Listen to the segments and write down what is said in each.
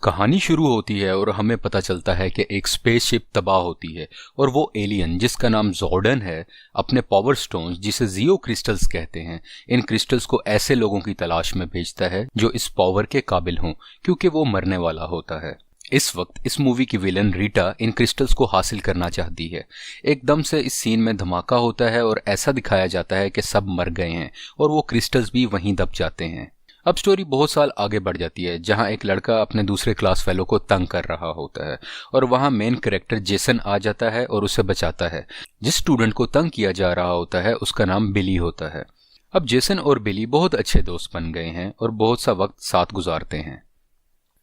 कहानी शुरू होती है और हमें पता चलता है कि एक स्पेसशिप तबाह होती है और वो एलियन जिसका नाम जॉर्डन है अपने पावर स्टोन्स जिसे जियो क्रिस्टल्स कहते हैं, इन क्रिस्टल्स को ऐसे लोगों की तलाश में भेजता है जो इस पावर के काबिल हों क्योंकि वो मरने वाला होता है। इस वक्त इस मूवी की विलन रीटा इन क्रिस्टल्स को हासिल करना चाहती है। एकदम से इस सीन में धमाका होता है और ऐसा दिखाया जाता है कि सब मर गए हैं और वो क्रिस्टल्स भी वहीं दब जाते हैं। अब स्टोरी बहुत साल आगे बढ़ जाती है जहां एक लड़का अपने दूसरे क्लास फेलो को तंग कर रहा होता है और वहां मेन कैरेक्टर जेसन आ जाता है और उसे बचाता है। जिस स्टूडेंट को तंग किया जा रहा होता है उसका नाम बिली होता है। अब जेसन और बिली बहुत अच्छे दोस्त बन गए हैं और बहुत सा वक्त साथ गुजारते हैं।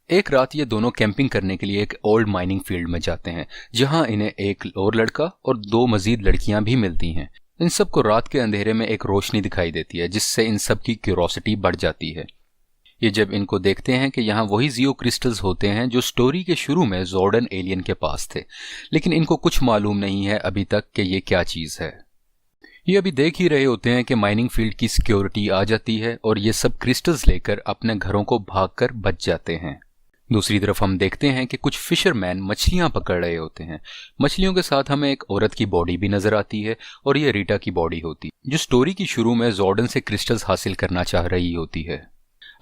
एक रात ये दोनों कैंपिंग करने के लिए एक ओल्ड माइनिंग फील्ड में जाते हैं जहां इन्हें एक और लड़का और दो मजीद लड़कियां भी मिलती हैं। इन सब को रात के अंधेरे में एक रोशनी दिखाई देती है जिससे इन सब की क्यूरोसिटी बढ़ जाती है। ये जब इनको देखते हैं कि यहाँ वही जियो क्रिस्टल्स होते हैं जो स्टोरी के शुरू में जॉर्डन एलियन के पास थे, लेकिन इनको कुछ मालूम नहीं है अभी तक कि ये क्या चीज़ है। ये अभी देख ही रहे होते हैं कि माइनिंग फील्ड की सिक्योरिटी आ जाती है और ये सब क्रिस्टल्स लेकर अपने घरों को भागकर बच जाते हैं। दूसरी तरफ हम देखते हैं कि कुछ फिशरमैन मछलियां पकड़ रहे होते हैं। मछलियों के साथ हमें एक औरत की बॉडी भी नजर आती है और ये रीटा की बॉडी होती है जो स्टोरी की शुरू में जॉर्डन से क्रिस्टल्स हासिल करना चाह रही होती है।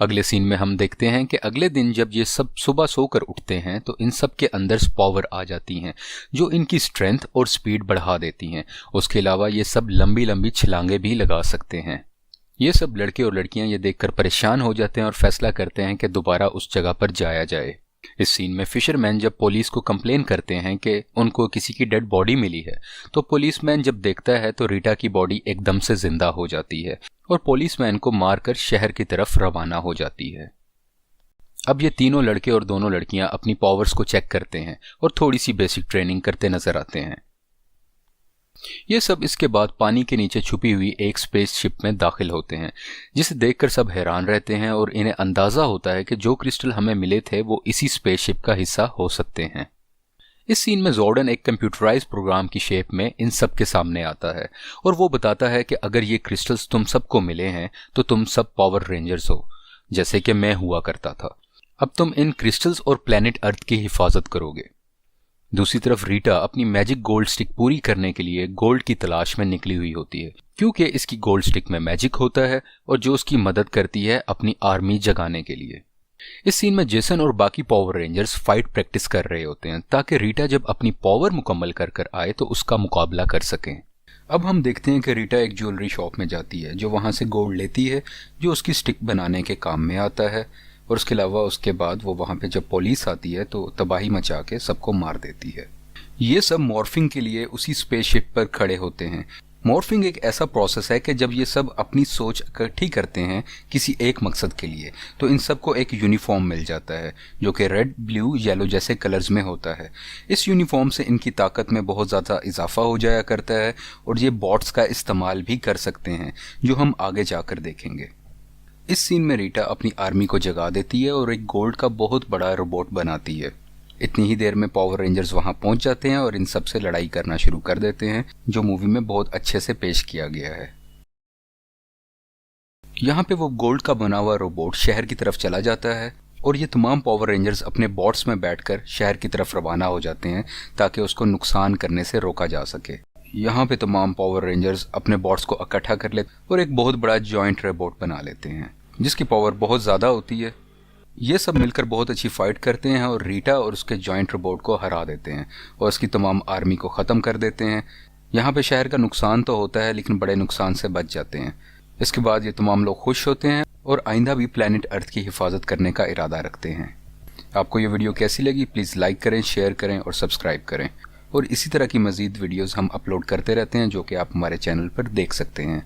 अगले सीन में हम देखते हैं कि अगले दिन जब ये सब सुबह सोकर उठते हैं तो इन सब के अंदर पावर आ जाती हैं जो इनकी स्ट्रेंथ और स्पीड बढ़ा देती हैं। उसके अलावा ये सब लंबी लंबी छलांगे भी लगा सकते हैं। ये सब लड़के और लड़कियां ये देखकर परेशान हो जाते हैं और फैसला करते हैं कि दोबारा उस जगह पर जाया जाए। इस सीन में फिशरमैन जब पुलिस को कंप्लेन करते हैं कि उनको किसी की डेड बॉडी मिली है तो पुलिसमैन जब देखता है तो रीटा की बॉडी एकदम से जिंदा हो जाती है और पुलिसमैन को मारकर शहर की तरफ रवाना हो जाती है। अब ये तीनों लड़के और दोनों लड़कियां अपनी पावर्स को चेक करते हैं और थोड़ी सी बेसिक ट्रेनिंग करते नजर आते हैं। ये सब इसके बाद पानी के नीचे छुपी हुई एक स्पेसशिप में दाखिल होते हैं जिसे देखकर सब हैरान रहते हैं और इन्हें अंदाजा होता है कि जो क्रिस्टल हमें मिले थे वो इसी स्पेसशिप का हिस्सा हो सकते हैं। इस सीन में जॉर्डन एक कंप्यूटराइज्ड प्रोग्राम की शेप में इन सब के सामने आता है और वो बताता है कि अगर ये क्रिस्टल्स तुम सबको मिले हैं तो तुम सब पावर रेंजर्स हो जैसे कि मैं हुआ करता था। अब तुम इन क्रिस्टल्स और प्लेनेट अर्थ की हिफाजत करोगे। दूसरी तरफ रीटा अपनी मैजिक गोल्ड स्टिक पूरी करने के लिए गोल्ड की तलाश में निकली हुई होती है क्योंकि इसकी गोल्ड स्टिक में मैजिक होता है और जो उसकी मदद करती है अपनी आर्मी जगाने के लिए। इस सीन में जेसन और बाकी पावर रेंजर्स फाइट प्रैक्टिस कर रहे होते हैं ताकि रीटा जब अपनी पावर मुकम्मल कर आए तो उसका मुकाबला कर सकें। अब हम देखते हैं कि रीटा एक ज्वेलरी शॉप में जाती है जो वहां से गोल्ड लेती है जो उसकी स्टिक बनाने के काम में आता है और उसके अलावा उसके बाद वो वहां पे जब पुलिस आती है तो तबाही मचा के सबको मार देती है। ये सब मॉर्फिंग के लिए उसी स्पेसशिप पर खड़े होते हैं। मॉर्फिंग एक ऐसा प्रोसेस है कि जब ये सब अपनी सोच इकट्ठी करते हैं किसी एक मकसद के लिए तो इन सबको एक यूनिफॉर्म मिल जाता है जो कि रेड, ब्लू, येलो जैसे कलर्स में होता है। इस यूनिफॉर्म से इनकी ताकत में बहुत ज़्यादा इजाफा हो जाया करता है और ये बॉट्स का इस्तेमाल भी कर सकते हैं जो हम आगे जाकर देखेंगे। इस सीन में रीटा अपनी आर्मी को जगा देती है और एक गोल्ड का बहुत बड़ा रोबोट बनाती है। इतनी ही देर में पावर रेंजर्स वहां पहुंच जाते हैं और इन सब से लड़ाई करना शुरू कर देते हैं जो मूवी में बहुत अच्छे से पेश किया गया है। यहाँ पे वो गोल्ड का बना हुआ रोबोट शहर की तरफ चला जाता है और ये तमाम पावर रेंजर्स अपने बॉट्स में बैठकर शहर की तरफ रवाना हो जाते हैं ताकि उसको नुकसान करने से रोका जा सके। यहाँ पे तमाम पावर रेंजर्स अपने बॉट्स को इकट्ठा कर लेते और एक बहुत बड़ा जॉइंट रोबोट बना लेते हैं जिसकी पावर बहुत ज़्यादा होती है। ये सब मिलकर बहुत अच्छी फाइट करते हैं और रीटा और उसके जॉइंट रोबोट को हरा देते हैं और उसकी तमाम आर्मी को ख़त्म कर देते हैं। यहाँ पे शहर का नुकसान तो होता है लेकिन बड़े नुकसान से बच जाते हैं। इसके बाद ये तमाम लोग खुश होते हैं और आइंदा भी प्लेनेट अर्थ की हिफाजत करने का इरादा रखते हैं। आपको ये वीडियो कैसी लगी प्लीज़ लाइक करें, शेयर करें और सब्सक्राइब करें और इसी तरह की मज़ीद वीडियोज़ हम अपलोड करते रहते हैं जो कि आप हमारे चैनल पर देख सकते हैं।